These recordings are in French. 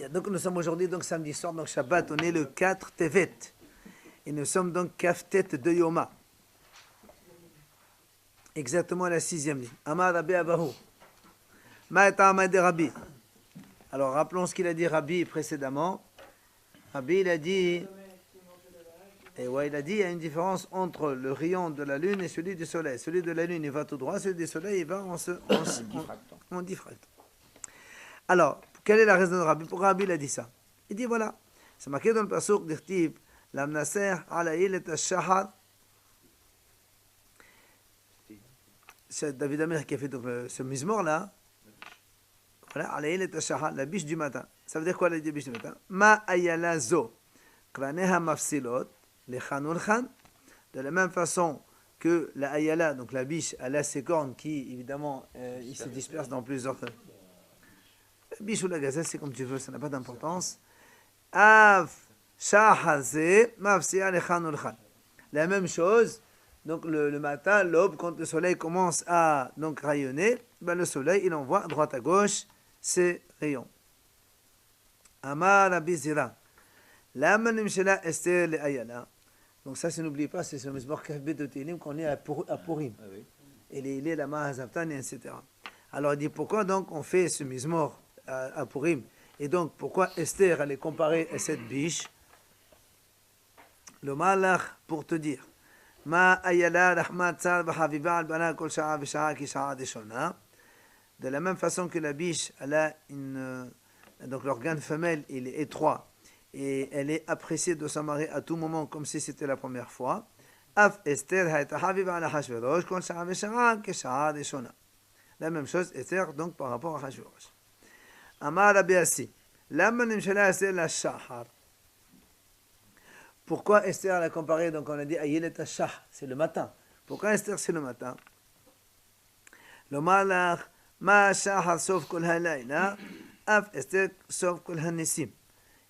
Donc nous sommes aujourd'hui, donc samedi soir, donc Shabbat, on est le 4 Tevet. Et nous sommes donc Kaftet de Yoma. Exactement la 6e ligne. Amar Rabbi Abahu. Ma'eta Amad Rabbi. Alors rappelons ce qu'il a dit Rabbi précédemment. Rabbi il a dit, et ouais, il a dit il y a une différence entre le rayon de la lune et celui du soleil. Celui de la lune il va tout droit, celui du soleil il va en diffract. Alors, quelle est la raison de Rabbi? Pourquoi Rabbi il a dit ça? Il dit voilà, c'est marqué dans le pasuk d'Irtib, l'amnaser alayil et shahar. C'est David Amer qui a fait donc, ce mizmor là. Voilà, alayil et shahar, la biche du matin. Ça veut dire quoi la biche du matin? Ma ayala zo, kraneha mafsilot, le chanul khan. De la même façon que la ayala, donc la biche, elle a ses cornes qui évidemment il se dispersent dans plusieurs. La biche ou la gazelle, c'est comme tu veux, ça n'a pas d'importance. Av shahaze mafsia le chanul khan. La même chose. Donc le matin, l'aube, quand le soleil commence à donc rayonner, ben le soleil il envoie à droite à gauche ses rayons. Amar Rabbi Zira. Lama nimshela Esther le ayala. Donc ça, si n'oubliez pas, c'est ce Mizmor Kafbet de Télim qu'on est à Purim. Ah oui. Et les la Mahazaptan, etc. Alors il dit pourquoi donc on fait ce Mizmor à Purim? Et donc pourquoi Esther elle est comparée à cette biche? Le malach pour te dire. Ma ayala rahmat tsar v'haviba al bana kol sha'a v'sha'a ki sha'a deshona. De la même façon que la biche, elle a donc l'organe femelle il est étroit et elle est appréciée de son mari à tout moment comme si c'était la première fois. Af Esther hayta haviba al Hashverosh kol sha'a v'sha'a ki sha'a deshona. La même chose Esther donc par rapport à Hashverosh. Amar Rabbi Assi. Lama nimshala Esther la shahar. Pourquoi Esther l'a comparé? Donc on a dit Ayelet Shah, c'est le matin. Pourquoi Esther c'est le matin? Le malach ma shahar sauf kol halayla, af Esther sauf kol hanissim.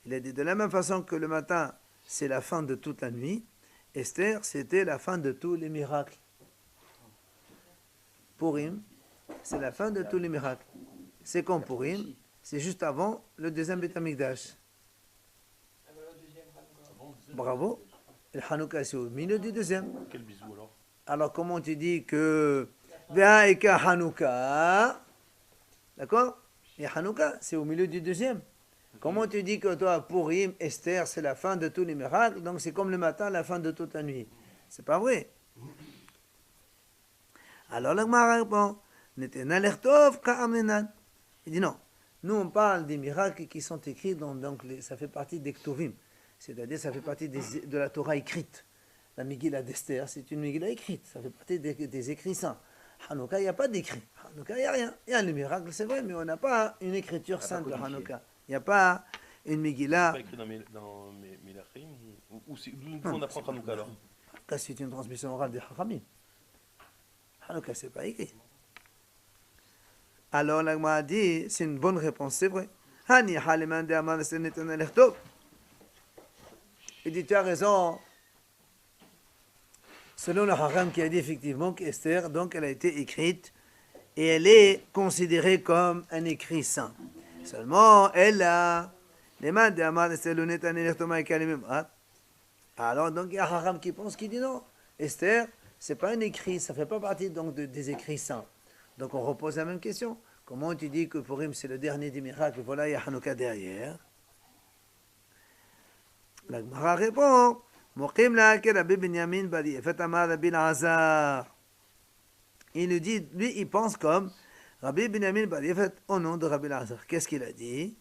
Il a dit de la même façon que le matin c'est la fin de toute la nuit, Esther c'était la fin de tous les miracles. Purim, c'est la fin de tous les miracles. C'est quand Purim? C'est juste avant le deuxième Beth Amikdash. Bravo. Le Hanouka, c'est au milieu du deuxième. Quel bisou alors? Alors, comment tu dis que Ve'aika Hanouka, d'accord? Et Hanouka, c'est au milieu du deuxième. Comment tu dis que toi, Purim, Esther, c'est la fin de tous les miracles, donc c'est comme le matin, la fin de toute la nuit? C'est pas vrai. Alors, le Gemara répond, il dit non. Nous, on parle des miracles qui sont écrits donc ça fait partie des Ktuvim. C'est-à-dire, ça fait partie de la Torah écrite. La Megillah d'Esther, c'est une Megillah écrite. Ça fait partie des écrits saints. Hanouka, il n'y a pas d'écrit. Hanouka, il n'y a rien. Il y a le miracle, c'est vrai, mais on n'a pas une écriture sainte de Hanouka. Il n'y a pas une Megillah. C'est pas écrit dans Milachim? D'où on apprend Hanouka alors? Hanouka, c'est une transmission orale des Hachamim. Hanouka, c'est pas écrit. Alors, l'Agma a dit, c'est une bonne réponse, c'est vrai. Hani haliman de aman senetan alechtov. Il dit, tu as raison. Selon le Haram qui a dit effectivement qu'Esther, donc elle a été écrite et elle est considérée comme un écrit saint. Seulement, elle a les mains de Amar Esther Lunetan Elertoma et Kalimim. Alors, donc il y a Haram qui pense, qui dit non. Esther, c'est pas un écrit, ça fait pas partie donc des écrits saints. Donc on repose la même question. Comment tu dis que Purim c'est le dernier des miracles? Voilà, il y a Hanouka derrière. La Gemara répond, Mokim la que Rabbi Binyamin Bari Efet Amar Rabbi Elazar. Il nous dit, lui, il pense comme Rabbi Binyamin Bari Efet au nom de Rabbi Elazar. Qu'est-ce qu'il a dit?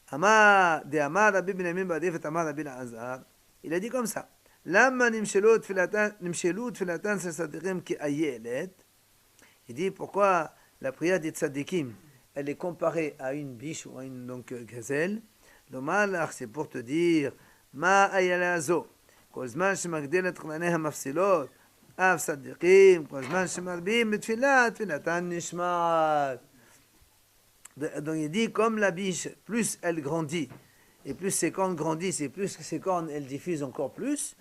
Amar de Amar Rabbi Binyamin Bari Efet Amar Rabbi Elazar. Il a dit comme ça. Lama nimshelu tfilatan sesadikim ki ayelet. Il dit pourquoi la prière des tzadikim, elle est comparée à une biche ou à une donc gazelle. Le malach, c'est pour te dire. מה איילה זו? כל זמן שמגדיל את חלניה המפסילות, אף צדיקים, כל זמן שמרבים בתפילה, תפילתן נשמעת. Donc il dit, comme la biche, plus elle grandit, et plus ses cornes grandissent, et plus ses cornes, elles diffusent encore plus,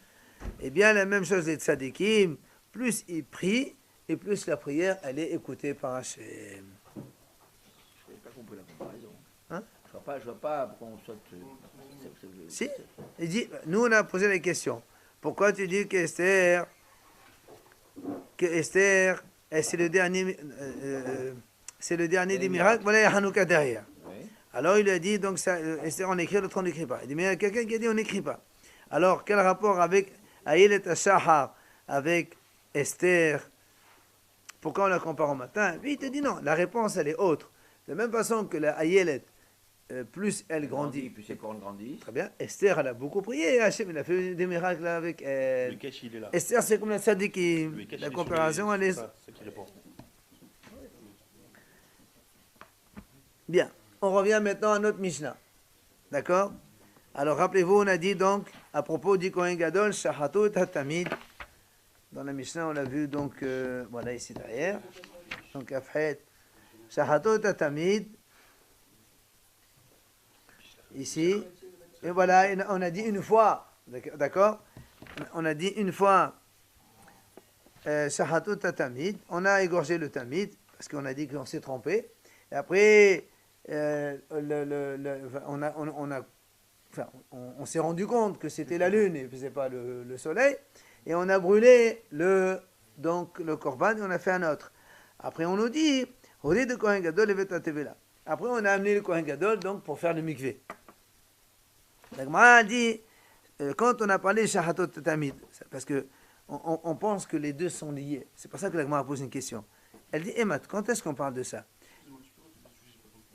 et bien la même chose les tzadikim, plus ils prient, et plus la prière, elle est écoutée par Hachem. Je n'avais pas compris la comparaison. Hein? Je Je vois pas pourquoi on saute. Si, il dit, nous on a posé la question. Pourquoi tu dis que Esther, c'est le dernier des miracles, voilà, il y a Hanouka derrière. Oui. Alors il lui a dit, donc ça, Esther on écrit, l'autre on n'écrit pas. Il dit, mais il y a quelqu'un qui a dit on n'écrit pas. Alors quel rapport avec Ayelet Shahar, avec Esther? Pourquoi on la compare au matin? Lui il te dit non, la réponse elle est autre. De la même façon que la Ayelet, plus elle grandit. Plus ses cornes grandissent. Très bien. Esther, elle a beaucoup prié. Hachem, il a fait des miracles avec elle. Le cache, il est là. Esther, c'est comme la Sadikim. Le cache, La il est coopération, sur elle les- est. c'est ça qui répond. Bien. On revient maintenant à notre Mishnah. D'accord? Alors, rappelez-vous, on a dit donc, à propos du Kohen Gadol, Shahatot Hatamid. Dans la Mishnah, on l'a vu donc, voilà, ici derrière. Donc, Afhet. Shahatot Hatamid. Ici. Et voilà, on a dit une fois. D'accord? On a dit une fois. Shahatot Hatamid. On a égorgé le Tamid, parce qu'on a dit qu'on s'est trompé. Et après, on s'est rendu compte que c'était la lune et que ce n'était pas le soleil. Et on a brûlé le korban et on a fait un autre. Après, on nous dit, Hodé de Kohen Gadol et Vetatevela. Après, on a amené le Kohen Gadol donc, pour faire le mikvé. La Gemara a dit, quand on a parlé de Shahatot Tamid, parce que on pense que les deux sont liés. C'est pour ça que la Gemara pose une question. Elle dit, Emat, quand est-ce qu'on parle de ça?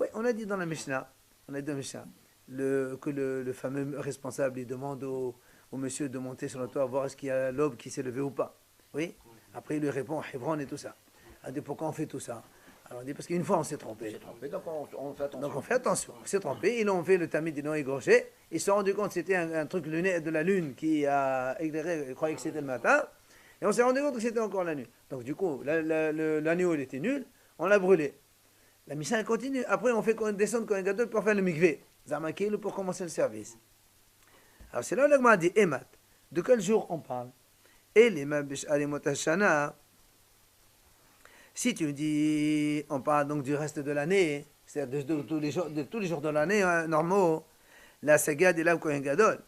Oui, on a dit dans la Mishnah, que le fameux responsable, il demande au monsieur de monter sur le toit, voir est-ce qu'il y a l'aube qui s'est levée ou pas. Oui. Après, il lui répond, Hebron et tout ça. Elle dit, pourquoi on fait tout ça? Alors, on dit, parce qu'une fois, on s'est trompé. Donc on fait attention. Donc, on fait attention. On s'est trompé. Ils ont fait le tamid, ils l'ont égorgé. Ils se sont rendus compte que c'était un truc de la lune qui a éclairé, ils croyaient que c'était le matin. Et on s'est rendu compte que c'était encore la nuit. Donc, du coup, l'agneau, il était nul. On l'a brûlé. La mission elle continue. Après, on fait descendre Kohen Gadol pour faire le mikvé. Zamakil pour commencer le service. Alors, c'est là où l'agma dit Emat. De quel jour on parle? Et les Mabish Alimot Hashana. Si tu dis, on parle donc du reste de l'année, c'est-à-dire de tous les jours de l'année normaux, la saga de la Kohen Gadol.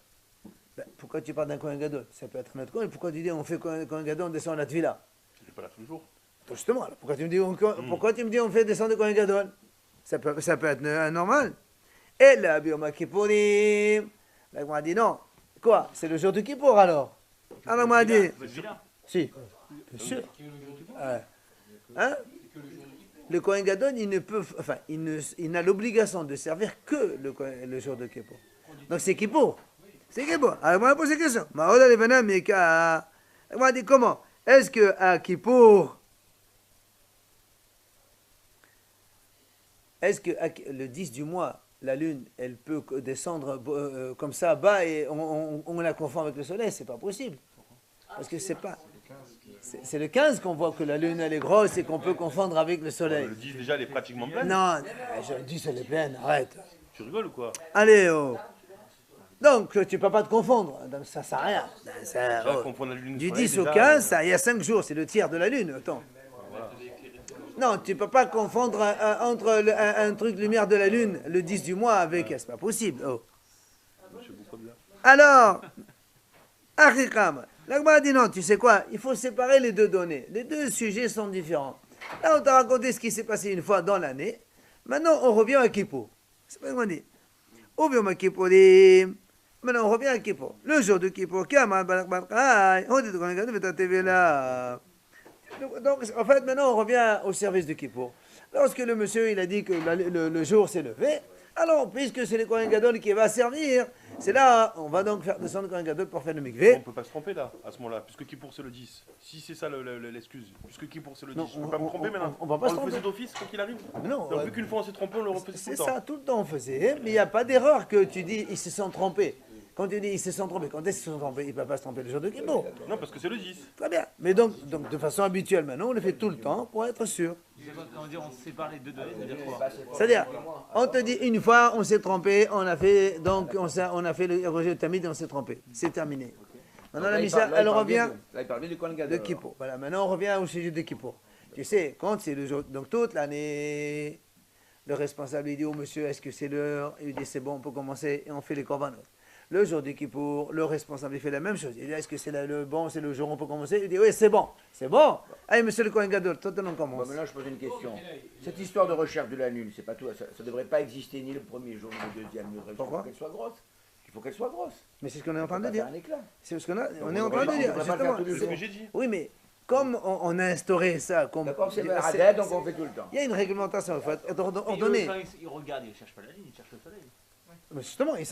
Ben, pourquoi tu parles d'un Kohen Gadol? Ça peut être notre Kohen. Pourquoi tu dis on fait Kohen Gadol, on descend à la Tvila? Il n'est pas là tous les jours. Justement, alors, pourquoi tu me dis on fait descendre le Kohen Gadol? Ça peut être normal. Et là, Bioma Kippourim, la Gemara dit non. Quoi? C'est le jour du Kippour alors? Alors, la Gemara dit, si, bien sûr. Hein? Le Kohen Gadol, il n'a l'obligation de servir que le jour de Kippour. Donc c'est Kippour. C'est Kippour. Alors, on va poser la question. On va dire comment? Est-ce que à Kippour, est-ce que le 10 du mois, la lune, elle peut descendre comme ça bas et on la confond avec le soleil? C'est pas possible. Parce que c'est pas. C'est le 15 qu'on voit que la lune elle est grosse et qu'on peut confondre avec le soleil. Le 10 déjà, elle est pratiquement pleine. Non, je dis elle est pleine, arrête. Tu rigoles ou quoi? Allez, oh. Donc tu peux pas te confondre, donc ça sert à rien. Déjà, confondre la lune et Du le soleil, 10 au déjà, 15, il y a 5 jours, c'est le tiers de la lune. Attends. Non, tu peux pas confondre entre un truc lumière de la lune, le 10 du mois, avec. C'est pas possible. Oh. Alors, Achikam. L'Agma dit non, tu sais quoi? Il faut séparer les deux données. Les deux sujets sont différents. Là, on t'a raconté ce qui s'est passé une fois dans l'année. Maintenant, on revient à Kippour. C'est pas ce qu'on dit. On revient à Kippourim. Maintenant, on revient à Kippour. Le jour de Kippour, donc, en fait, maintenant, on revient au service de Kippour. Lorsque le monsieur, il a dit que le jour s'est levé, alors, puisque c'est le Kohen Gadol qui va servir, c'est là, on va donc faire descendre le Kohen Gadol pour faire le mikvé. On ne peut pas se tromper là, à ce moment-là, puisque Kippour c'est le 10. Si c'est ça l'excuse, puisque Kippour c'est le 10, Non, je ne peux pas me tromper maintenant. on va pas se le faisait tromper. d'office quand il arrive. Non, Donc, vu qu'une fois on s'est trompé, on le refaisait tout c'est le temps. ça, tout le temps on faisait, mais il n'y a pas d'erreur que tu dis, ils se sont trompés. Quand tu dis, ils se sont trompés, quand est-ce qu'ils se sont trompés? Ils ne peuvent pas se tromper le jour de Kippour. Non, parce que c'est le 10. Très bien. Mais donc, de façon habituelle maintenant, on le fait tout le temps pour être sûr. Quand on dit on sépare les deux données, c'est-à-dire quoi? C'est-à-dire, on te dit une fois, on s'est trompé, on a fait le rejet de Tamid et on s'est trompé. C'est terminé. Maintenant, la Mishnah, elle revient Là, il parle bien du Kohen de Gadol. Kippour. Voilà, maintenant, on revient au sujet de Kippour. Tu sais, quand c'est le jour, donc toute l'année, le responsable il dit au monsieur, est-ce que c'est l'heure? Il dit, c'est bon, on peut commencer et on fait les korbanot. Le jour du Kippour, le responsable il fait la même chose. Il dit, est-ce que c'est le bon, c'est le jour où on peut commencer? Il dit, oui, c'est bon, c'est bon. Allez, monsieur le Kohen Gadol, toi, on commence. Bon, maintenant, je pose une question. Cette histoire de recherche de la lune, c'est pas tout. Ça ne devrait pas exister ni le premier jour, ni le deuxième. Pourquoi? Il faut qu'elle soit grosse. Il faut qu'elle soit grosse. Mais c'est ce qu'on est en train de Faire dire. un éclat. C'est ce qu'on a, on est on en train de devrait dire. pas le faire Justement. tous les C'est ce jours. que j'ai dit. Oui, mais comme on a instauré ça, comme D'accord, c'est c'est- Baradette, donc on fait tout le temps. il y a une réglementation, il faut être Et eux, ordonné. quand ils regardent, ils ne cherchent pas la lune, ils cherchent le soleil. Mais justement, ils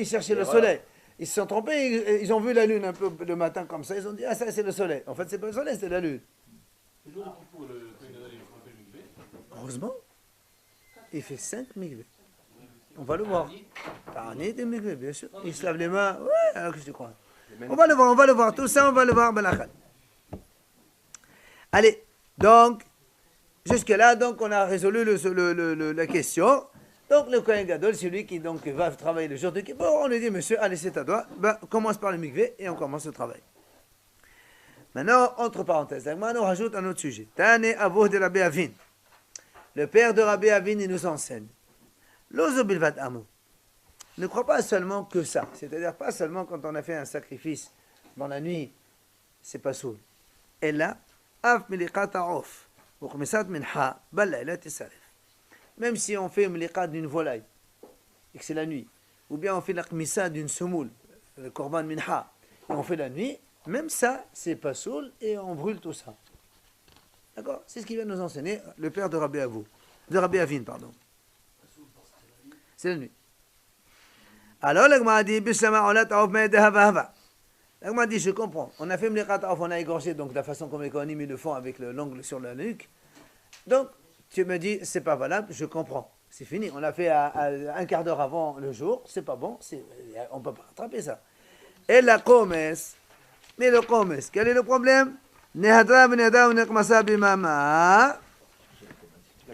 cherchaient le Erreur. soleil. Ils se sont trompés, ils ont vu la lune un peu le matin comme ça, ils ont dit, ah ça c'est le soleil. En fait, c'est pas le soleil, c'est la lune. Le jour de Kippour, le Kohen Gadol, il faut un peu le mikvé. Heureusement, il fait 5 mikveh. On va le voir. Tarnit et mikveh, bien sûr. Il se lave les mains. Ouais, alors que je te crois. On va le voir. Tout ça, on va le voir. Belachal. Allez, donc, jusque-là, donc, on a résolu la question. Donc, le Kohen Gadol, c'est lui qui donc, va travailler le jour de Kippour. On lui dit, monsieur, allez, c'est à toi. Ben, commence par le mikveh et on commence le travail. Maintenant, entre parenthèses, on rajoute un autre sujet. Tane Avoh de Rabbi Avin. Le père de Rabbi Avin, il nous enseigne. L'ozo bilvat amo. Ne crois pas seulement que ça. C'est-à-dire pas seulement quand on a fait un sacrifice dans la nuit, c'est pas soul. Et là, af miliqat ha'of, ou khmisat minha, balayla tisarif. Même si on fait miliqat d'une volaille, et que c'est la nuit, ou bien on fait la khmisa d'une semoule, le korban minha, et on fait la nuit, même ça, c'est pas soul, et on brûle tout ça. D'accord? C'est ce qu'il vient nous enseigner le père de Rabbi Avin, pardon. C'est la nuit. Alors, l'Agma dit, l'Agma dit, je comprends. On a fait Mliqat Auf, on a égorgé, donc de la façon comme les Kohanim ils le font avec l'ongle sur la nuque. Donc, tu me dis, c'est pas valable, je comprends. C'est fini. On l'a fait à un quart d'heure avant le jour, c'est pas bon, on peut pas rattraper ça. Et la Qomes, mais le Qomes, quel est le problème?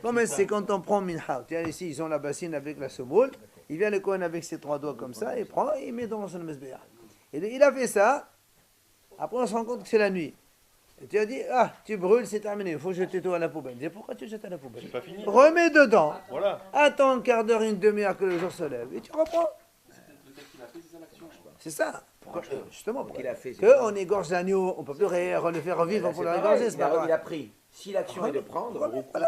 Qomes, c'est quand on prend minha. Tiens, ici, ils ont la bassine avec la semoule. Il vient le Kohen avec ses 3 doigts comme ça, il prend et il met dans son mesbéa. Et il a fait ça. Après, on se rend compte que c'est la nuit. Et tu as dit, ah, tu brûles, c'est terminé, il faut jeter tout à la poubelle. Je dis, pourquoi tu jettes à la poubelle? C'est pas fini. Remets dedans. Voilà. Attends un quart d'heure, une demi-heure que le jour se lève. Et tu reprends. C'est ça. Pourquoi, justement, qu'il a fait, c'est que on égorge l'agneau, on ne peut plus le faire revivre pour le régorger, c'est pas Il grave. a pris. Si l'action est de prendre, on peut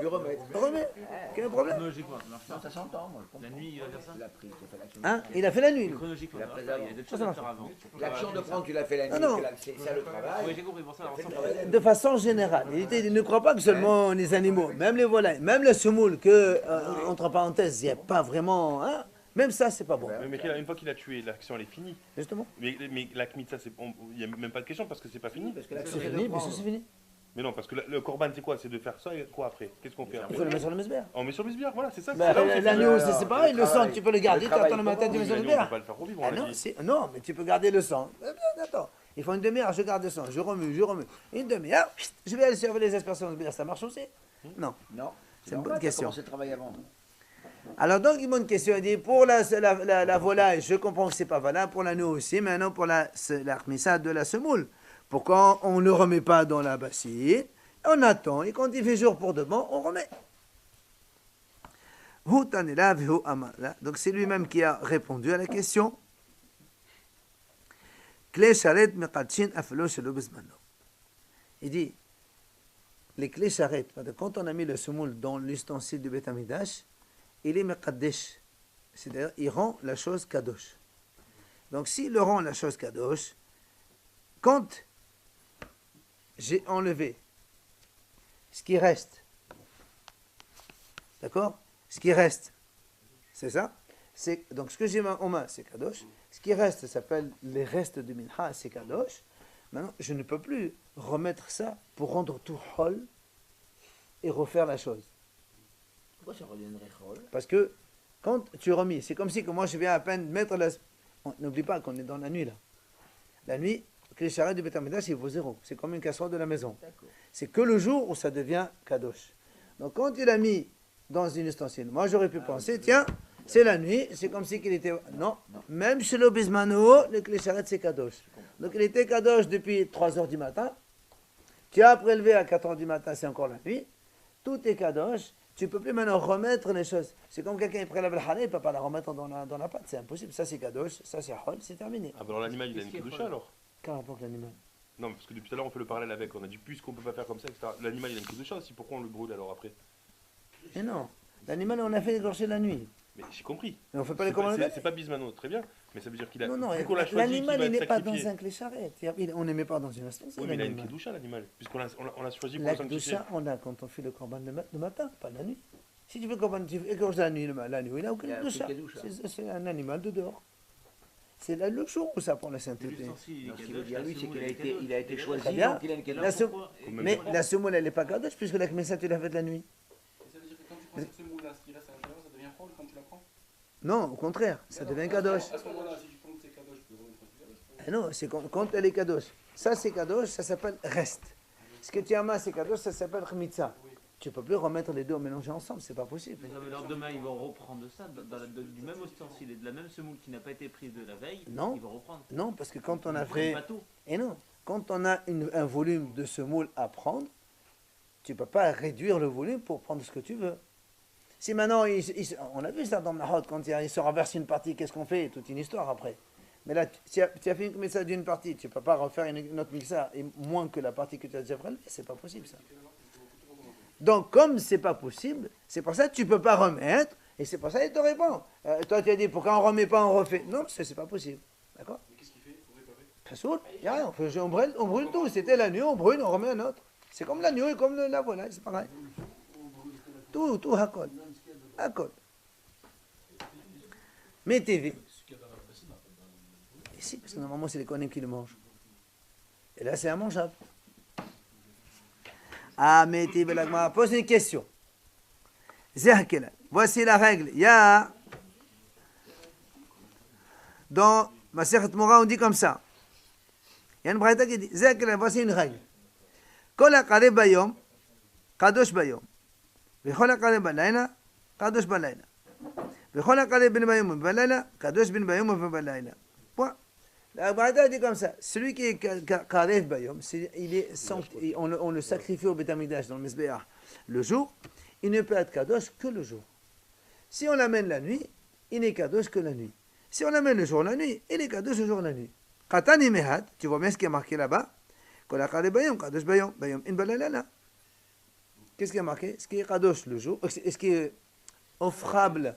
lui remettre. Remets. Quel problème? Chronologiquement, ça marche Non, pas. ça s'entend, moi, je comprends. La nuit, il va faire ça. Il a pris, il a fait l'action. Hein? Il a fait la nuit. lui. Chronologiquement, Il a ça pris marche pas. Il y a avant. d'autres choses Ça à marche faire avant. L'action de prendre, tu l'as fait la nuit, non. c'est ça le travail. Oui, j'ai compris, pour ça, on De façon générale. Il ne croit pas que seulement les animaux, même les volailles, même le semoule, que, entre parenthèses, il n'y a pas vraiment. Hein? Même ça, c'est pas bon. Mais une fois qu'il a tué, l'action elle est finie. Justement. Mais la kmitza, il n'y a même pas de question parce que c'est pas fini. Parce que C'est l'action est fini, de bien sûr, prendre. c'est fini. Mais non, parce que le korban c'est quoi? C'est de faire ça et quoi après? Qu'est-ce qu'on fait Il après? faut le mettre sur le mesbère. On met sur le bisbire, voilà, c'est ça. Bah, c'est là où c'est fait. l'agneau, c'est pareil, le sang, tu peux le garder, Le tu attends le travail, matin, tu mets Oui, sur le l'agneau, on mesbère. peut pas le faire revivre, on Ah l'a non, dit. non, mais tu peux garder le sang. Attends, il faut une demi-heure, je garde le sang, je remue. Une demi-heure, je vais aller surveiller les aspersions, ça marche aussi? Non. Non. C'est une bonne normal, t'as question. commencé le travail avant. Alors donc, il m'a une question, il dit, pour la volaille, je comprends que c'est pas valable, pour l'agneau aussi, maintenant pour la khmisa de la semoule. Pourquoi on ne le remet pas dans la bassine? On attend, et quand il fait jour pour demain, on remet. Donc c'est lui-même qui a répondu à la question. Il dit, les clés charrettes, quand on a mis le semoule dans l'ustensile du Beth Amikdash, il est mekaddesh, c'est-à-dire il rend la chose kadosh. Donc s'il le rend la chose kadosh, quand j'ai enlevé ce qui reste, d'accord? Ce qui reste, c'est ça? Donc ce que j'ai en main, c'est kadosh. Ce qui reste, ça s'appelle les restes de minha, c'est kadosh. Maintenant, je ne peux plus remettre ça pour rendre tout hol et refaire la chose. Pourquoi ça reviendrait rôle? Parce que quand tu remis, c'est comme si que moi je viens à peine mettre la... N'oublie pas qu'on est dans la nuit là. La nuit, que les charrettes du Beth Amikdash, il vaut 0. C'est comme une casserole de la maison. C'est que le jour où ça devient kadosh. Donc quand il a mis dans une ustensile, moi j'aurais pu penser, tiens, c'est la nuit, c'est comme si qu'il était... Non, même chez l'obismano, le clé charrette c'est kadosh. Donc il était kadosh depuis 3 heures du matin. Tu as prélevé à 4 heures du matin, c'est encore la nuit. Tout est kadosh. tu ne peux plus maintenant remettre les choses. C'est comme quelqu'un qui prélève le halal, il ne peut pas la remettre dans la pâte, c'est impossible. Ça c'est kadosh, ça c'est hol, c'est terminé. Ah, bah alors l'animal, il a une Qu'est-ce qui est kedusha fol alors? Quel rapport avec l'animal? Non, mais parce que depuis tout à l'heure, on fait le parallèle avec. On a dit, puisqu'on peut pas faire comme ça, etc. L'animal, il a une kedusha aussi. Pourquoi on le brûle alors après? Mais non, l'animal on a fait égorger la nuit. Mais j'ai compris. Mais on ne fait pas les C'est commandes. c'est pas Bismano, très bien. Mais ça veut dire qu'il a. Non, non, vu qu'on l'a choisi, qu'il l'animal va il être n'est pas dans sacrifié. un clé charrette. On ne met pas dans une instance. Oui, mais il a une kedusha, l'animal. Puisqu'on l'a choisi pour La le sanctifier. kedusha, on a quand on fait le corban le matin, pas la nuit. Si tu fais le corban, tu égorges la nuit, la nuit, il n'a aucune Il a kedusha. aucune kedusha. C'est un animal de dehors. C'est le jour où ça prend la sainteté. L'ustensile, il est Non, ce qu'il veut kadosh, dire la lui, c'est semoule, qu'il elle est kadosh. il a été choisi, Très bien. donc il a une kedusha. La Alors pourquoi Mais la semoule, elle n'est pas kadosh puisque la Knesset, tu l'as faite la nuit. Et ça veut dire que quand tu prends cette semoule-là, ce qui reste à l'intérieur, ça devient froid quand tu la prends? Non, au contraire, ça devient kadosh. À ce moment-là, si tu comptes tes kadosh, tu peux remettre un petit kadosh. Ah non, c'est quand elle est kadosh. Ça, c'est kadosh, ça s'appelle reste. Ce que tu amas, c'est kadosh, ça s'appelle chmitza. Tu ne peux plus remettre les deux mélangés ensemble, c'est pas possible. Mais non, mais alors demain, ils vont reprendre ça du même ustensile et de la même semoule qui n'a pas été prise de la veille. Non. Ils vont reprendre. Non, parce que quand on a Ils prennent fait. pas tout. Et non, quand on a un volume de semoule à prendre, tu ne peux pas réduire le volume pour prendre ce que tu veux. Si maintenant, on a vu ça dans Mahot, quand il se renverse une partie, qu'est-ce qu'on fait? Toute une histoire après. Mais là, tu as fait une mitzvah d'une partie, tu ne peux pas refaire une autre mitzvah, et moins que la partie que tu as déjà prélevée, c'est pas possible ça. Donc, comme c'est pas possible, c'est pour ça que tu ne peux pas remettre, et c'est pour ça qu'il te répond. Toi, tu as dit, pourquoi on ne remet pas, on refait? Non, parce que c'est pas possible. D'accord? Mais qu'est-ce qu'il fait pour réparer? Passoul, il n'y a rien, on brûle tout. C'était la nuit, on brûle, on remet un autre. C'est comme la nuit et comme la volaille, c'est pareil. Tout, hakol. Hakol. Mettez Ici, parce que normalement, c'est les kohanim qui le mangent. Et là, c'est immangeable. Ah, mettez l'agma. Pose une question. Zerkela. Voici la règle. Il y a. Dans Masechet Mora, on dit comme ça. Il y a une braïta qui dit Zerkela, voici une règle. Kol haqareb bayom, kadosh bayom. V'chol haqareb balayla, kadosh balayla. V'chol haqareb ben bayom balayla, kadosh ben bayom balayla. Point. La braïta dit comme ça. Celui qui est karev bayom, on le sacrifie au Beth Amikdash dans le Mizbeach le jour, il ne peut être kadosh que le jour. Si on l'amène la nuit, il n'est kadosh que la nuit. Si on l'amène le jour, la nuit, il est kadosh le jour, la nuit. Katani mehad, tu vois bien ce qui est marqué là-bas. Qu'est-ce qui est marqué? Ce qui est kadosh le jour, ce qui est offrable.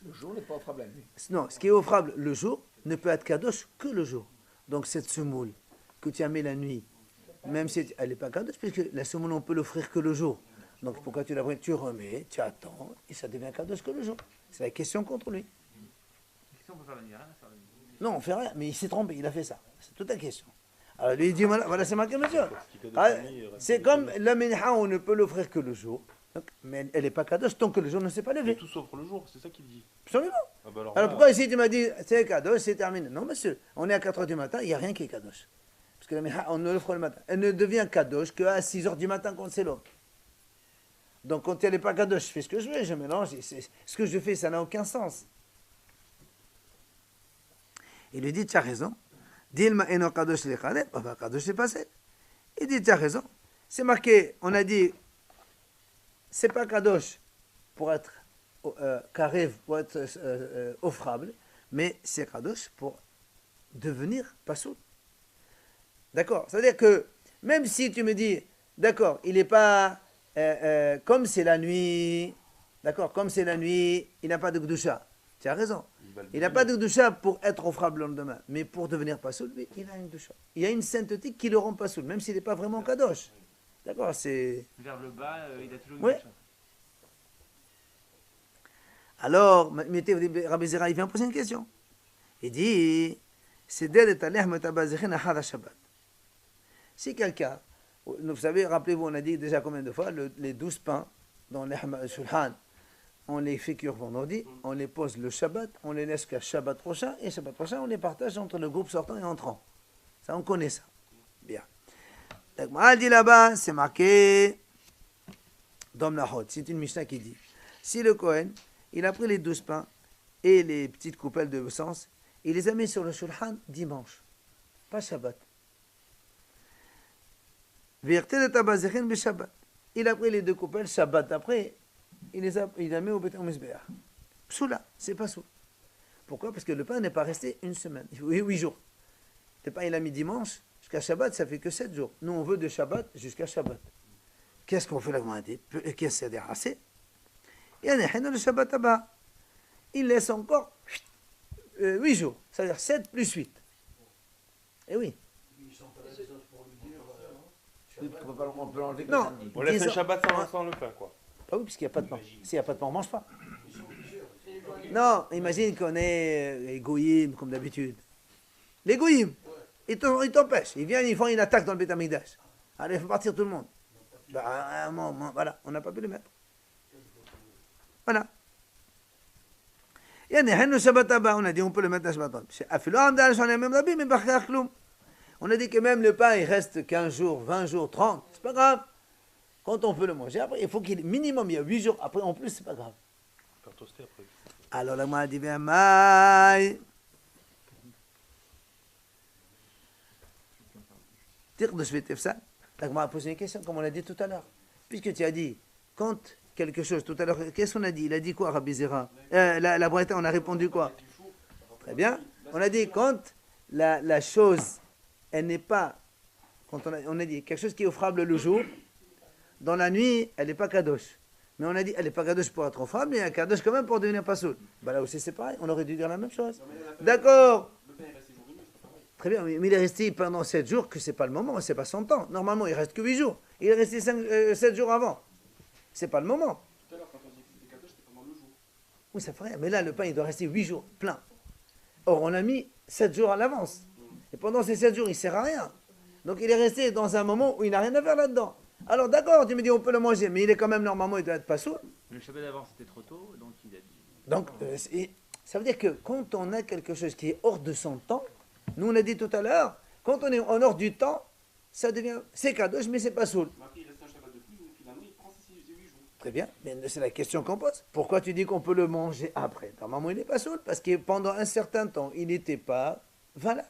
Le jour n'est pas offrable la nuit. Non, ce qui est offrable le jour ne peut être kadosh que le jour. Donc cette semoule que tu as mis la nuit, même si elle n'est pas kadosh, puisque la semoule on peut l'offrir que le jour. Donc pourquoi tu la prends? Tu remets, tu attends, et ça devient kadosh que le jour. C'est la question contre lui. Qu'est-ce qu'on peut faire la nuit? Rien à faire la nuit. Non, on fait rien, mais il s'est trompé, il a fait ça. C'est toute la question. Alors lui il dit, voilà c'est marqué monsieur. C'est comme la minha, on ne peut l'offrir que le jour. Donc, mais elle n'est pas kadosh tant que le jour ne s'est pas Mais levé. tout sauf le jour, c'est ça qu'il dit. Absolument. Ah bah alors Alors là, pourquoi ici tu m'as dit c'est kadosh, c'est terminé? Non monsieur, on est à 4h du matin, il n'y a rien qui est kadosh. Parce que la minha, on ne l'offre le matin. Elle ne devient kadosh qu'à 6h du matin quand c'est l'aube. Donc quand elle n'est pas kadosh, je fais ce que je veux, je mélange. Ce que je fais, ça n'a aucun sens. Il lui dit, tu as raison. Dilma eno kadosh le khaled, va kadosh le passé. Il dit, tu as raison. C'est marqué, on a dit, c'est pas kadosh pour être karev, pour être offrable, mais c'est kadosh pour devenir pasoul. D'accord? C'est-à-dire que même si tu me dis, d'accord, il n'est pas, comme c'est la nuit, d'accord, comme c'est la nuit, il n'a pas de gdusha. Tu as raison. Il n'a pas de gdusha pour être offrable le lendemain, mais pour devenir pasoul, il a une gdusha. Il y a une sainteté qui le rend pasoul, même s'il n'est pas vraiment kadosh. D'accord, c'est... Vers le bas, il a toujours une Oui. bouche. Alors, Rabbi Zera, il vient poser une question. Il dit, c'est d'elle et aleh metabazechin achad Shabbat. Si quelqu'un, vous savez, rappelez-vous, on a dit déjà combien de fois, les 12 pains dans le shulhan, on les fait cuire vendredi, on les pose le Shabbat, on les laisse qu'à Shabbat prochain, et Shabbat prochain, on les partage entre le groupe sortant et entrant. Ça, on connaît ça. Bien. Donc, Maral dit là-bas, c'est marqué dans Mlachot, c'est une Mishnah qui dit, si le Kohen, il a pris les 12 pains et les petites coupelles de sens, il les a mis sur le shulhan dimanche, pas Shabbat. Il a pris les 2 coupelles Shabbat après, il a mis au Beth Mizbeach. Psoula, c'est pas soul. Pourquoi? Parce que le pain n'est pas resté une semaine, oui, 8 jours. Le pain, il a mis dimanche jusqu'à Shabbat, ça fait que 7 jours. Nous, on veut de Shabbat jusqu'à Shabbat. Qu'est-ce qu'on fait la Gemara? Qu'est-ce que c'est assez? Et le Shabbat Abba, il laisse encore 8 jours, c'est-à-dire 7 plus 8. Et oui. On peut l'enlever que Non. samedi. On laisse Ils le ont- Shabbat sans le pain, quoi. Ah oui, puisqu'il n'y a pas de pain. S'il n'y a pas de pain, on ne mange pas. Non, imagine qu'on est les goyim, comme d'habitude. Les goyim, ils t'empêchent. Ils viennent, ils font une attaque dans le Beth Amikdash. Allez, il faut partir tout le monde. Bah, voilà, on n'a pas pu le mettre. Voilà. On a dit on peut le mettre dans le Shabbat. On a dit que même le pain, il reste 15 jours, 20 jours, 30. C'est pas grave. Quand on peut le manger, après, il faut qu'il minimum, il y a 8 jours. Après, en plus, c'est pas grave. Faire toaster après. Alors la Gemara dit bien maï. Tire de Shvet Efsan. La Gemara a posé une question, comme on l'a dit tout à l'heure. Puisque tu as dit, quand quelque chose, tout à l'heure, qu'est-ce qu'on a dit? Il a dit quoi, Rabbi Zera? La Braïta, on a répondu quoi? Très bien. On a dit, quand la chose, elle n'est pas, quand on a dit quelque chose qui est offrable le jour, dans la nuit, elle n'est pas kadosh. Mais on a dit, elle n'est pas kadosh pour être offrable, mais elle est kadosh quand même pour devenir pas soul. Bah là aussi c'est pareil, on aurait dû dire la même chose. D'accord. Le pain est resté jour et nuit, c'est pas pareil. Très bien, mais il est resté pendant 7 jours, que c'est pas le moment, c'est pas son temps. Normalement, il reste que 8 jours. Il est resté 7 jours avant. C'est pas le moment. Tout à l'heure, quand on dit que c'était cadeau, c'était pendant le jour. Oui, ça fait rien. Mais là, le pain, il doit rester 8 jours, plein. Or, on a mis 7 jours à l'avance. Et pendant ces 7 jours, il ne sert à rien. Donc, il est resté dans un moment où il n'a rien à faire là-dedans. Alors, d'accord, tu me dis, on peut le manger, mais il est quand même, normalement, il doit être pas sourd. Le Shabbat d'avant c'était trop tôt, donc il a dit. Donc, ça veut dire que quand on a quelque chose qui est hors de son temps, nous, on a dit tout à l'heure, quand on est en hors du temps, ça devient, c'est kadosh, mais c'est pas sourd. Mais après, il reste un Shabbat de plus, donc finalement, il prend ses 8 jours. Très bien, mais c'est la question qu'on pose. Pourquoi tu dis qu'on peut le manger après? Normalement, il n'est pas saoul, parce que pendant un certain temps, il n'était pas valable.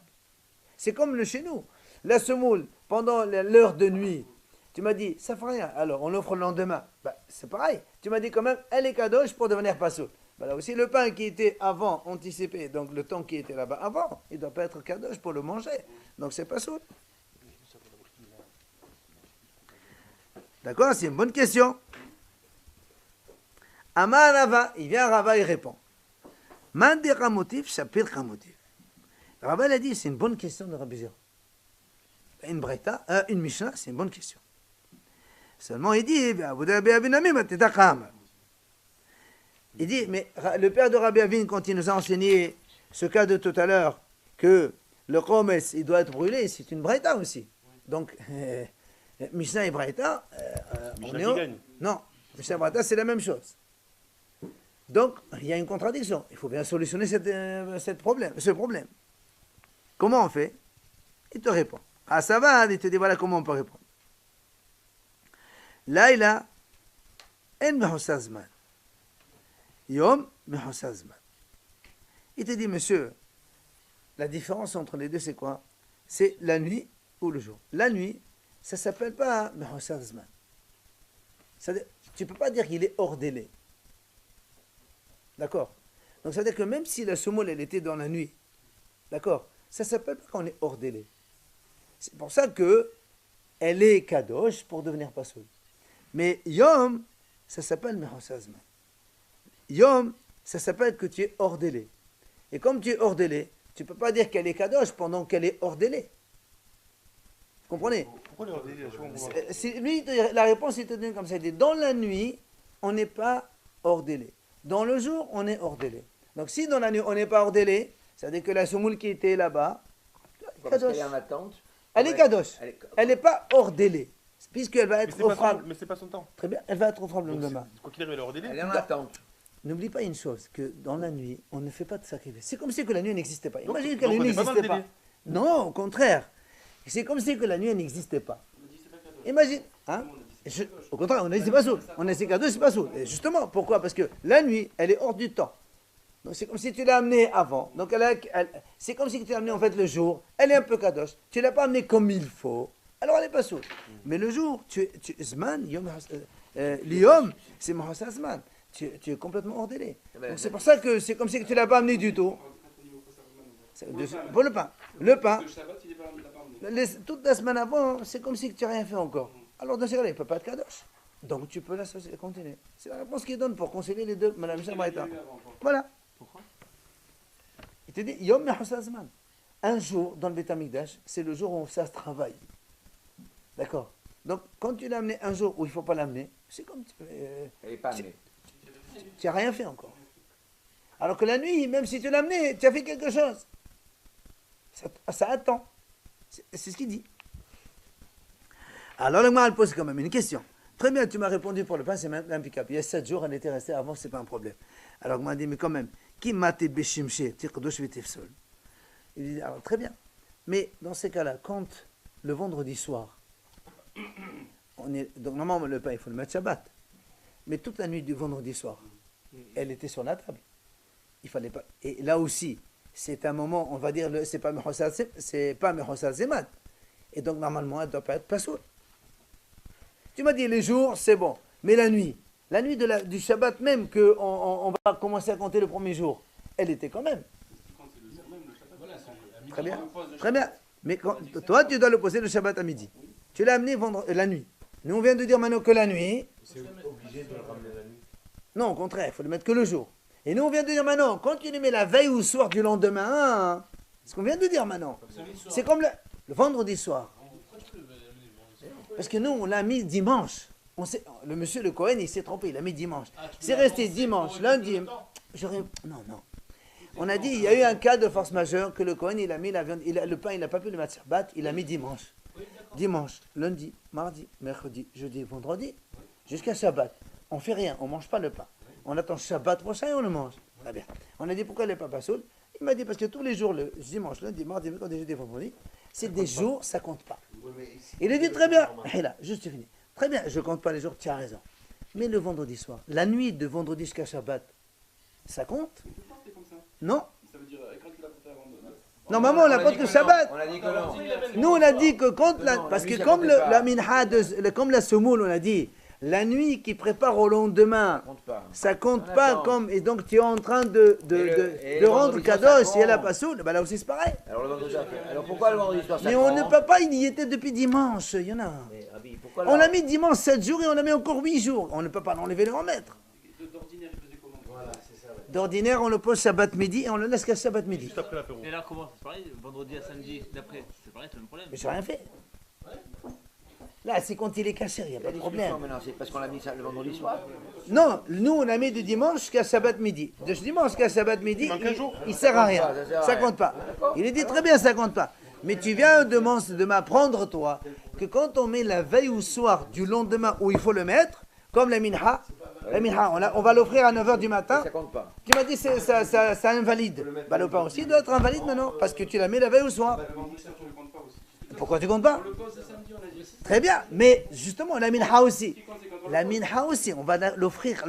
C'est comme le chez nous. La semoule, pendant l'heure de nuit, tu m'as dit, ça fait rien, alors on l'offre le lendemain. Bah, c'est pareil. Tu m'as dit quand même, elle est kadosh pour devenir pas saoul. Bah, là aussi, le pain qui était avant, anticipé, donc le temps qui était là-bas avant, il ne doit pas être kadosh pour le manger. Donc c'est pas saoul. D'accord? C'est une bonne question. Amar Rava, il vient Rava, il répond. Man de Ramotif, Shapir Ramotif. Rava, il a dit, c'est une bonne question de Rabbi Zera. Une Braïta, une Mishnah, c'est une bonne question. Seulement, il dit, il dit, mais le père de Rabbi Avin, quand il nous a enseigné ce cas de tout à l'heure, que le chomes, il doit être brûlé, c'est une Braïta aussi. Donc, Mishnah et Braïta, Mishnah qui gagne. non, Mishnah et Braïta, c'est la même chose. Donc, il y a une contradiction. Il faut bien solutionner ce problème. Comment on fait? Il te répond. Ah, ça va, il te dit voilà comment on peut répondre. Laïla, en mehosazman. Yom mehosazman. Il te dit, monsieur, la différence entre les deux, c'est quoi? C'est la nuit ou le jour. La nuit, ça ne s'appelle pas mehosazman. Tu ne peux pas dire qu'il est hors délai. D'accord? Donc ça veut dire que même si la semoule, elle était dans la nuit, d'accord, ça ne s'appelle pas qu'on est hors délai. C'est pour ça que elle est kadosh pour devenir pasoul. Mais yom, ça s'appelle mehosazman. Yom, ça s'appelle que tu es hors délai. Et comme tu es hors délai, tu ne peux pas dire qu'elle est kadosh pendant qu'elle est hors délai. Vous comprenez? Pourquoi les ordinaires, je comprends pas. Lui, la réponse, il te donne comme ça. Il dit, dans la nuit, on n'est pas hors délai. Dans le jour, on est hors délai. Donc si dans la nuit, on n'est pas hors délai, ça veut dire que la semoule qui était là-bas, Parce qu'elle est en attente. elle est kadosh. Elle est- Elle n'est pas hors délai. Puisqu'elle va Mais être c'est pas offrable. mais c'est pas son temps. Très bien, elle va être offrable le Donc, lendemain. quoi qu'il arrive, elle est hors délai. Elle est en attente. N'oublie pas une chose, que dans la nuit, on ne fait pas de sacrifice. C'est comme si que la nuit n'existait pas. Donc- Imagine que donc la nuit on n'est pas dans le n'existait pas. délai. Non, au contraire. C'est comme si que la nuit n'existait pas. On a dit c'est pas cadeau. Imagine, hein? Au contraire, on a dit c'est pas sourd. On a dit c'est cadeau, c'est pas sourd. Et justement, pourquoi? Parce que la nuit, elle est hors du temps. Donc c'est comme si tu l'as amenée avant. Donc c'est comme si tu l'as amenée en fait le jour. Elle est un peu kadosh. Tu l'as pas amenée comme il faut. Alors elle n'est pas sourde. Mais le jour, Zman, Yom, L'Yom, c'est Mahosazman. Tu es complètement hors délai. Donc c'est pour ça que c'est comme si tu ne l'as pas amené du tout. Pour le pain. Le pain, Le Shabbat, il est pas l'a pas amené. toute la semaine avant, c'est comme si tu n'as rien fait encore. Alors dans ce cas-là, il ne peut pas être kadosh. Donc tu peux continuer. C'est la réponse qu'il donne pour concilier les deux. Madame Michel Braïta. Voilà. Pourquoi? Il te dit Yom Mahosazman. Un jour dans le Beth Amikdash, c'est le jour où ça se travaille. D'accord. Donc quand tu l'as amené un jour où il ne faut pas l'amener, c'est comme Elle n'est pas amenée. tu n'as rien fait encore. Alors que la nuit, même si tu l'as amené, tu as fait quelque chose. Ça attend. C'est ce qu'il dit. Alors le Gemara pose quand même une question. Très bien, tu m'as répondu pour le pain, c'est même impeccable. Il y a 7 jours, elle était restée avant, c'est pas un problème. Alors le Gemara dit, mais quand même, qui m'a été béchimché, tirkodosh v'tefsol. Il dit, alors très bien. Mais dans ces cas-là, quand le vendredi soir, donc normalement le pain, il faut le mettre Shabbat. Mais toute la nuit du vendredi soir, elle était sur la table. Il fallait pas. Et là aussi, c'est un moment, on va dire, c'est pas Mechosal Zeman. Et donc normalement, elle ne doit pas être pasoul. Tu m'as dit les jours, c'est bon. Mais la nuit du Shabbat même, on va commencer à compter le premier jour, elle était quand même. Très bien. Très bien. Mais toi, tu dois le poser le Shabbat à midi. Tu l'as amené la nuit. Nous, on vient de dire maintenant que la nuit. C'est obligé de le ramener la nuit. Non, au contraire, il faut le mettre que le jour. Et nous, on vient de dire maintenant, quand tu le mets la veille ou le soir du lendemain, c'est ce qu'on vient de dire maintenant. C'est comme le vendredi soir. Parce que nous, on l'a mis dimanche. Le monsieur le Cohen, il s'est trompé, il l'a mis dimanche. C'est resté dimanche, lundi. Non. On a dit, il y a eu un cas de force majeure que le Cohen, il a mis la viande, le pain, il n'a pas pu le mettre Shabbat, il l'a mis dimanche. Dimanche, lundi, mardi, mercredi, jeudi, vendredi, jusqu'à Shabbat. On ne fait rien, on ne mange pas le pain. On attend Shabbat prochain et on le mange. Très bien. On a dit pourquoi il n'est pas passoul. Il m'a dit parce que tous les jours, le dimanche, lundi, mardi, mercredi, jeudi, vendredi, c'est des jours, ça ne compte pas. Il a dit très bien. Et là, juste fini. Très bien, je ne compte pas les jours, tu as raison. Mais le vendredi soir, la nuit de vendredi jusqu'à Shabbat, ça compte? Non. Ça veut dire, quand tu l'as compté avant de... Normalement, on n'a pas que Shabbat. On a dit que non. Nous, on a dit que quand Non, parce la nuit, que ça comme comptait pas. la minha, comme la semoule, on a dit, la nuit qui prépare au lendemain, Compte pas. ça compte On pas attend. comme, et donc tu es en train de le rendre vendredi soir, kadosh ça si elle a compte. pas soul, ben là aussi c'est pareil. Alors le vendredi soir, alors pourquoi le vendredi soir ça Mais on ne compte peut pas, il y était depuis dimanche, il y en a. Mais, Rabbi, pourquoi On là l'a mis dimanche 7 jours et on a mis encore 8 jours. On ne peut pas l'enlever et le remettre. D'ordinaire, il faisait comment? Voilà, c'est ça. Ouais. D'ordinaire, on le pose Shabbat midi et on le laisse qu'à Shabbat midi. Juste après l'apéro. Et là, comment c'est pareil? Vendredi à samedi d'après, c'est pareil, c'est le même problème. Mais j'ai rien fait. Là, c'est quand il est caché, il n'y a pas La de discussion problème. maintenant, c'est parce qu'on l'a mis ça le vendredi soir. Non, nous on a mis de dimanche jusqu'à Shabbat midi. De dimanche jusqu'à Shabbat midi, manque un jour. il sert à rien. Ça sert à Ça rien. compte pas. Il est dit très bien, ça compte pas. Mais tu viens de m'apprendre, toi, que quand on met la veille ou soir du lendemain où il faut le mettre, comme la minha, on va l'offrir à 9h du matin, Ça compte pas. tu m'as dit ça invalide. Bah, le pain aussi doit être invalide maintenant, parce que tu l'as mis la veille ou soir. Le vendredi, ça, tu le comptes pas aussi. Pourquoi tu comptes pas? On le pose le samedi, on a dit. Très bien, mais justement, la minha aussi. La minha aussi, on va l'offrir.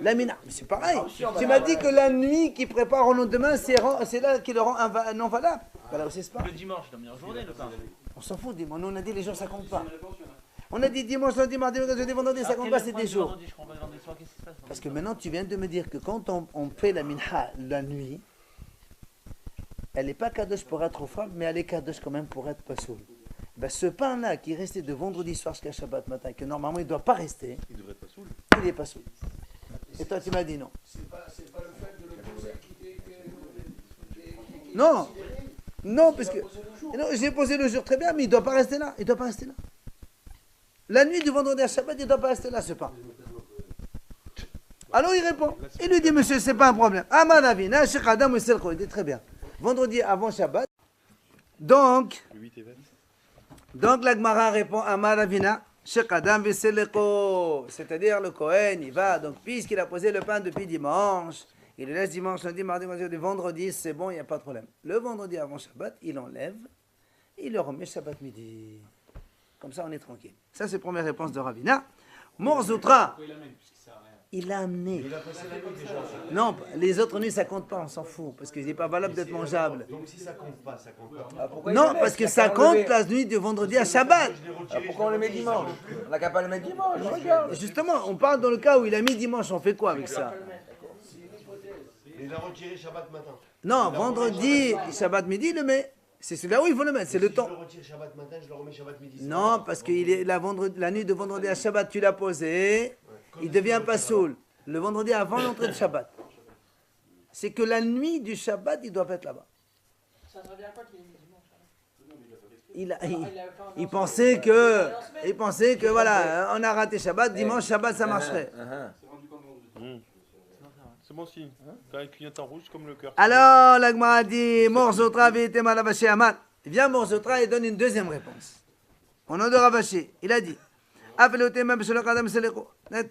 La minha, mais c'est pareil. Tu m'as dit que la nuit qui prépare au lendemain, c'est là qui le rend non valable. Ben là aussi, c'est pas. Le dimanche, la meilleure journée, le pain. On s'en fout, dis-moi. Nous, on a dit les jours, ça compte pas. On a dit dimanche, lundi, mardi, mercredi, jeudi, vendredi, ça compte pas, c'est des jours. Vendredi, je comprends pas le vendredi soir, qu'est-ce qui se passe? Parce que maintenant, tu viens de me dire que quand on fait la minha la nuit, elle n'est pas kadosh pour être au femme, mais elle est kadosh quand même pour être pasoul. Ben, ce pain-là qui est resté de vendredi soir jusqu'à Shabbat matin, que normalement il ne doit pas rester, Il devrait être pas saoul. il n'est pas saoul. Et toi, tu m'as dit non. Non, non, parce que non, j'ai posé le jour très bien, mais il ne doit pas rester là. Il ne doit pas rester là. La nuit du vendredi à Shabbat, il ne doit pas rester là, ce pain. Alors il répond. Il lui dit, monsieur, c'est pas un problème. Amanavina, Sheikh Adam, il dit très bien. Vendredi avant Shabbat. Donc, Le 8 et 20. Donc la Gemara répond à Maravina, Sheikh Adam Veseleko, c'est-à-dire le Kohen, il va, donc puisqu'il a posé le pain depuis dimanche, il le laisse dimanche, lundi, mardi, mercredi, vendredi, c'est bon, il n'y a pas de problème. Le vendredi avant Shabbat, il enlève, il le remet Shabbat midi. Comme ça, on est tranquille. Ça, c'est la première réponse de Ravina. Morzoutra, Il l'a amené. Il a passé la nuit déjà. Non, les autres nuits, ça compte pas, on s'en fout, parce qu'il n'est pas valable d'être mangeable. Donc si ça compte pas, ça compte pas. Ah, pourquoi il Non, le laisse? parce que Il a ça qu'à compte enlever. la nuit de vendredi à Shabbat. Je l'ai retiré, Ah, pourquoi on le met dimanche? On n'a qu'à pas le mettre dimanche, regarde. Justement, on parle dans le cas où il a mis dimanche, on fait quoi avec ça? Il a retiré Shabbat matin. Non, vendredi, Shabbat midi, il le met. C'est là où il faut le mettre, c'est le Si temps. je le retire Shabbat matin, je le remets Shabbat midi. Non, parce que la nuit de vendredi à Shabbat, tu l'as posé, il devient pas saoul. Le vendredi avant l'entrée de Shabbat. C'est que la nuit du Shabbat, il doit être là-bas. Ça te revient à quoi qu'il ait mis dimanche Il pensait que voilà, on a raté Shabbat, dimanche Shabbat ça marcherait. C'est rendu comme vendredi. C'est bon signe. Quand il clignote en rouge, c'est comme le cœur. Alors, la Gemara dit, Morzotra vite malavaché amal. Viens Morzotra et donne une deuxième réponse. Au nom de Ravaché, il a dit,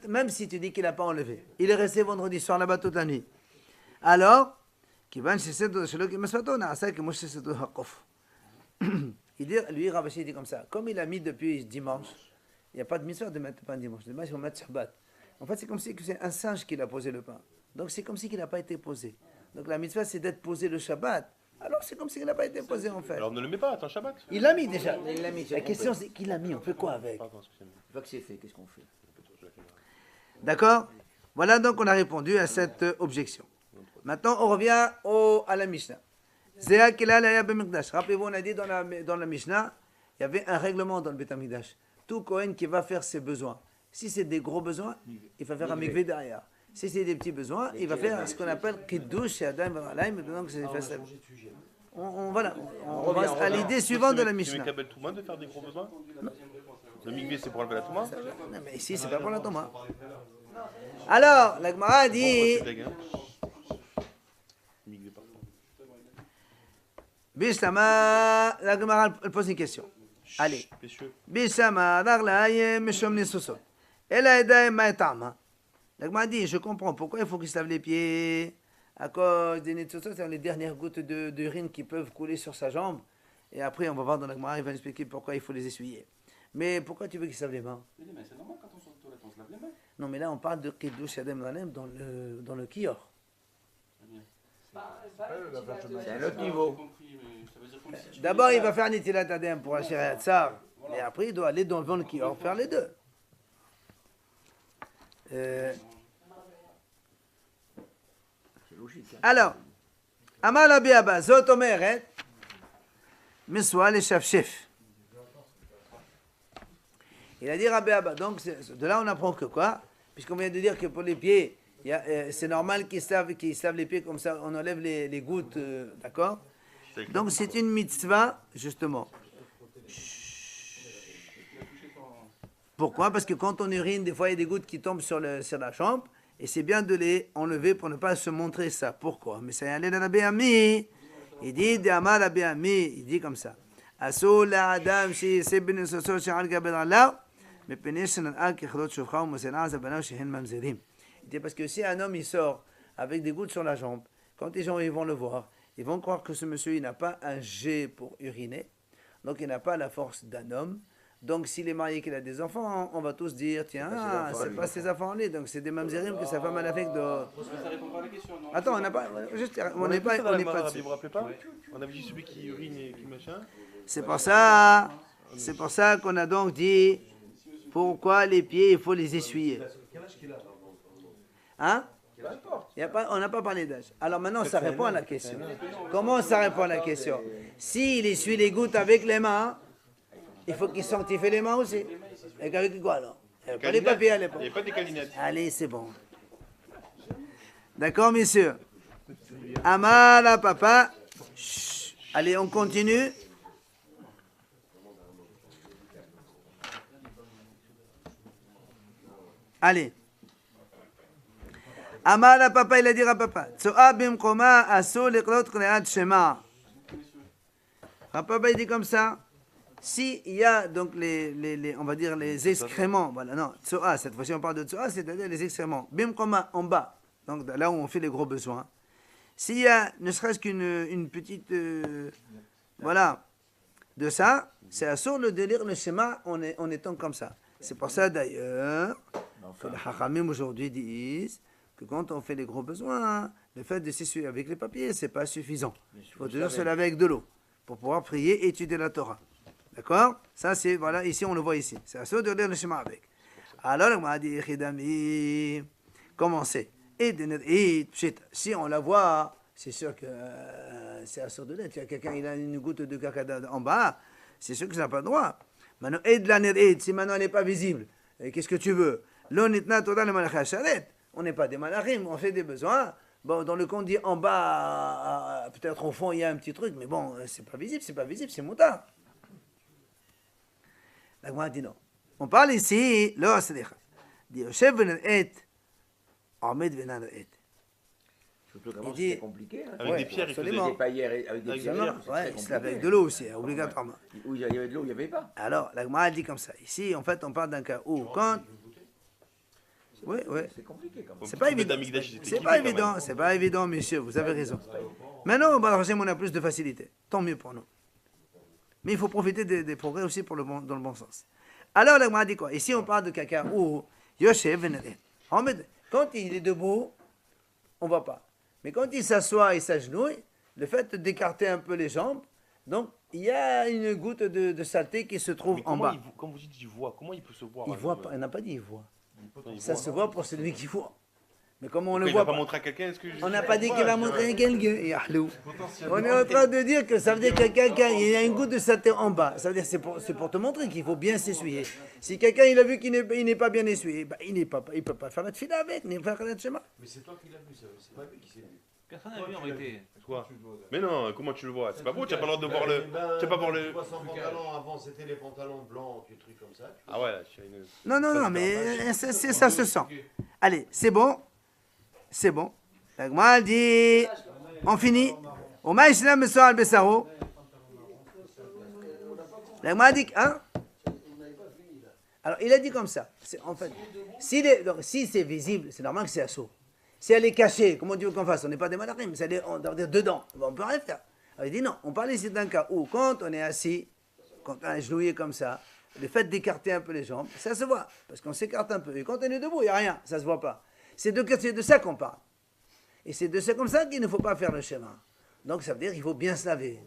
même si tu dis qu'il n'a pas enlevé, il est resté vendredi soir là-bas toute la nuit. Alors, il dit, lui, Ravaché dit comme ça, comme il a mis depuis dimanche, il n'y a pas de mitzvah de mettre le pain dimanche. Dimanche, il faut mettre Shabbat. En fait, c'est comme si c'est un singe qui a posé le pain. Donc, c'est comme si il n'a pas été posé. Donc, la mitzvah, c'est d'être posé le Shabbat. Alors, c'est comme s'il n'a pas été posé, en fait. Alors ne le mets pas, attends Shabbat. Il l'a mis déjà. Il l'a mis, c'est La trompé. question, c'est qui l'a mis? On fait quoi avec? Pardon, excusez-moi. Une fois que c'est fait, qu'est-ce qu'on fait? D'accord? Voilà, donc, on a répondu à cette objection. Maintenant, on revient à la Mishnah. Rappelez-vous, on a dit dans la Mishnah, il y avait un règlement dans le Beth Amikdash. Tout Kohen qui va faire ses besoins, si c'est des gros besoins, il va faire un mikvé derrière. Si c'est des petits besoins, il va faire ce qu'on appelle Kiddush Yadayim V'Alaim. Donc, c'est facile. Voilà, on va à l'idée suivante de la Tu Mishnah. mets Kabel Touma de faire des gros besoins. Le migvé c'est pour enlever la Touma. Non, mais ici, c'est pas pour la Thomas. Alors, la Gemara dit. C'est deg, hein. Migvé partout. Bishlama, la Gemara elle pose une question. Allez. Chut, messieurs. Bishlama, Darlaye, Meshomni Sosot. Elle a aidé Maetama. La Gemara dit, je comprends pourquoi il faut qu'il se lave les pieds. À cause des Netsosot, c'est les dernières gouttes d'urine qui peuvent couler sur sa jambe. Et après, on va voir dans la Gemara, il va nous expliquer pourquoi il faut les essuyer. Mais pourquoi tu veux qu'il se lave les mains? Mais les mains, c'est normal quand on sort de toilette, on se lave les mains. Non, mais là, on parle de Kiddush Yadayim V'Alaim dans le kior. C'est un autre niveau. J'ai compris, mais ça veut dire comme si tu D'abord, il va faire Nitilat Adem pour Asher Yatzar. Et après, il doit aller devant le kior, faire les deux. C'est logique. Hein. Alors, Amal Abi Abba, Zot Omeret, Meswa le Shafshef. Il a dit Rabbi Abba. Donc, de là, on apprend que quoi? Puisqu'on vient de dire que pour les pieds, c'est normal qu'ils se lavent les pieds comme ça, on enlève les gouttes, d'accord? Donc, c'est une mitzvah, justement. Pourquoi? Parce que quand on urine, des fois, il y a des gouttes qui tombent sur la jambe, et c'est bien de les enlever pour ne pas se montrer ça. Pourquoi? Mais ça y allait dans la Béami. Il dit, D'Amar la Béami, il dit comme ça. Asso la Adam, c'est ben soso, she'al gabel Allah, mais penesh al kichlot shofcha ou mosena zabanav shehen mamzerim. Il dit parce que si un homme il sort avec des gouttes sur la jambe, quand les gens ils vont le voir, ils vont croire que ce monsieur il n'a pas un jet pour uriner, donc il n'a pas la force d'un homme. Donc s'il est marié qu'il a des enfants, on va tous dire tiens, c'est pas ses enfants lui, donc c'est des mamzerim que sa femme elle a fait de. Parce que ça répond pas à la question, non? Attends, on n'a pas, juste, on n'est pas dessus. Vous vous rappelez pas? On avait dit celui qui urine et qui machin. C'est pour ça qu'on a donc dit pourquoi les pieds il faut les essuyer. Hein? On n'a pas parlé d'âge. Alors maintenant ça répond à la question. Comment ça répond à la question? S'il essuie les gouttes avec les mains, il faut qu'il sanctifie les mains aussi. Et avec quoi alors? Il n'y avait pas les papiers à Il n'y l'époque. avait pas des calinettes. Allez, c'est bon. D'accord, messieurs? Amala papa. Chut. Allez, on continue. Allez. Amala papa, il a dit à papa. Tso'a bimkoma aso leklot kreat shema. Papa, il dit comme ça. Si il y a donc on va dire les excréments, voilà, non, tso'a, cette fois-ci on parle de tso'a, c'est-à-dire les excréments. Bimkoma, en bas, donc là où on fait les gros besoins. S'il y a ne serait-ce qu'une petite, voilà, de ça, c'est assour le délire, le schéma en étant comme ça. C'est pour ça d'ailleurs Que les Hachamim aujourd'hui disent que quand on fait les gros besoins, le fait de s'essuyer avec les papiers, c'est pas suffisant. Il faut toujours se laver avec de l'eau pour pouvoir prier et étudier la Torah. D'accord? Ça, c'est, voilà, ici, on le voit ici. C'est à ce de lire le schéma avec. Alors, on m'a dit, Chidami, comment c'est? Et si on la voit, c'est sûr que c'est à ce de lire. Il y a quelqu'un, il a une goutte de caca en bas, c'est sûr que ça n'a pas le droit. Maintenant, si maintenant elle n'est pas visible, qu'est-ce que tu veux? On n'est pas des malachim, on fait des besoins. Bon, dans le compte dit en bas, peut-être au fond, il y a un petit truc, mais bon, c'est pas visible, c'est moutard. La Gemara dit non. On parle ici, là, c'est dit Yoshev ben et Ahmed ben et. Surtout comment Il dit- c'est compliqué. Hein. Avec des pierres, il absolument. faisait. Des paillères avec des Avec pierres, des pierres, c'est Ouais, très il se lave avec compliqué. de l'eau aussi, obligatoirement. Où il y avait de l'eau, il n'y avait pas. Alors, la Gemara dit comme ça. Ici, en fait, on parle d'un cas où, quand. Oui, oui. C'est compliqué quand même. C'est pas évident. C'est pas évident, c'est pas évident, monsieur, vous avez raison. Maintenant, on a plus de facilité. Tant mieux pour nous. Mais il faut profiter des progrès aussi pour dans le bon sens. Alors, la Gemara dit quoi? Ici, on parle de quelqu'un où Yoshev Venere. Quand il est debout, on ne voit pas. Mais quand il s'assoit et s'agenouille, le fait d'écarter un peu les jambes, donc il y a une goutte de saleté qui se trouve en bas. Quand vous dites il voit, comment il peut se voir? Il voit pas, il n'a pas dit il voit. Il Ça voit. se voit pour celui qui voit. Mais comment on Pourquoi le il voit va pas pas? montrer à quelqu'un? Est-ce que On n'a pas dit qu'il va montrer à quelqu'un. Yahlou. On est en train de dire que ça veut dire que quelqu'un, il y a une goutte de saleté en bas. Ça veut dire que c'est pour te montrer qu'il faut bien s'essuyer. Si quelqu'un il a vu qu'il n'est pas bien essuyé, bah, il ne peut pas faire la fila avec, ni faire la tchema. Mais c'est toi qui l'as vu, ça. C'est pas lui qui s'est vu. Personne n'a vu en réalité. Quoi? Mais non, comment tu le vois? C'est pas beau, tu n'as pas le droit de voir le. Tu n'as pas voir Tu le. vois son pantalon, avant c'était les pantalons blancs, des trucs comme ça. Ah ouais, tu as une. Non, mais ça se sent. Allez, c'est bon. C'est bon. La Gemara dit, on finit. Au maïslam me sort al besaro. La Gemara dit, hein? Alors, il a dit comme ça. En fait, si c'est visible, c'est normal que c'est assaut. Si elle est cachée, comment tu veux qu'on fasse? On n'est pas des malachim, on doit dire dedans. On peut rien faire. Alors, il dit non, on parle ici d'un cas où, quand on est assis, quand on est agenouillé comme ça, le fait d'écarter un peu les jambes, ça se voit, parce qu'on s'écarte un peu. Et quand on est debout, il n'y a rien, ça ne se voit pas. C'est de ça qu'on parle. Et c'est de ça comme ça qu'il ne faut pas faire le schéma. Donc ça veut dire qu'il faut bien se laver.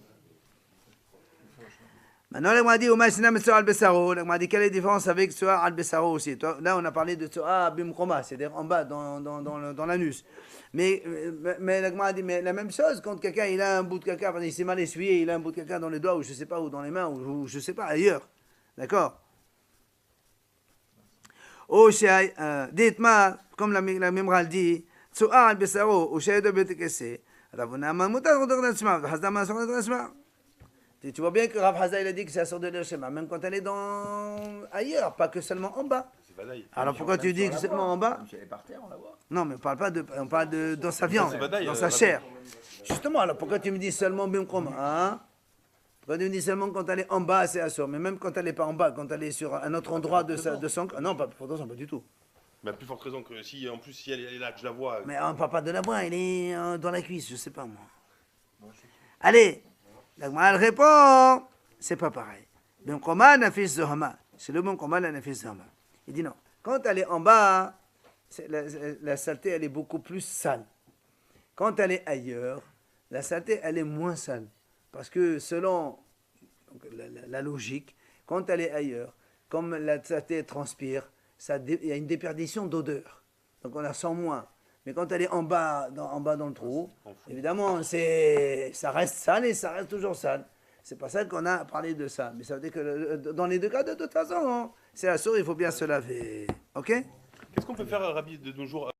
Maintenant, on m'a dit, on m'a dit quelle est la différence avec Tsoa al-Bessaro aussi. Là, on a parlé de Tsoa bimkoma, c'est-à-dire en bas, dans l'anus. Mais la dit, mais la même chose, quand quelqu'un il a un bout de caca, il s'est mal essuyé, il a un bout de caca dans les doigts, ou je ne sais pas, ou dans les mains, ou je ne sais pas, ailleurs. D'accord? Dites-moi, comme la Mimral dit, Tsoa al-Bessaro, ou Shayda betekese, Ravuna Mamuta, tu vois bien que Rav Haza il a dit que c'est la sorte de l'Hashema, même quand elle est ailleurs, pas que seulement en bas. C'est badaï. Alors pourquoi tu dis que c'est seulement en bas? Si elle est par terre, on la voit. Non, mais on parle de dans sa viande, c'est badaï, dans sa chair. Justement, alors pourquoi tu me dis seulement Bimkoma, hein? Pourquoi tu me dis seulement quand elle est en bas, c'est assur, mais même quand elle n'est pas en bas, quand elle est sur un autre endroit de son corps, non, pas du tout. Mais à plus forte raison que si, en plus, si elle est là, que je la vois. Mais on ne parle pas de la voix, elle est dans la cuisse, je sais pas moi. Allez, la Gemara elle répond, c'est pas pareil. Bimkoma nafis zohama, c'est le Bimkoma la nafis zohama. Il dit non, quand elle est en bas, la saleté elle est beaucoup plus sale. Quand elle est ailleurs, la saleté elle est moins sale. Parce que selon la logique, quand elle est ailleurs, comme la saleté transpire, il y a une déperdition d'odeur. Donc on la sent moins. Mais quand elle est en bas dans le trou, évidemment, ça reste sale et ça reste toujours sale. C'est pas ça qu'on a parlé de ça. Mais ça veut dire que dans les deux cas, de toute façon, c'est assuré, il faut bien se laver. Ok? Qu'est-ce qu'on peut faire, Rabbi, de nos jours?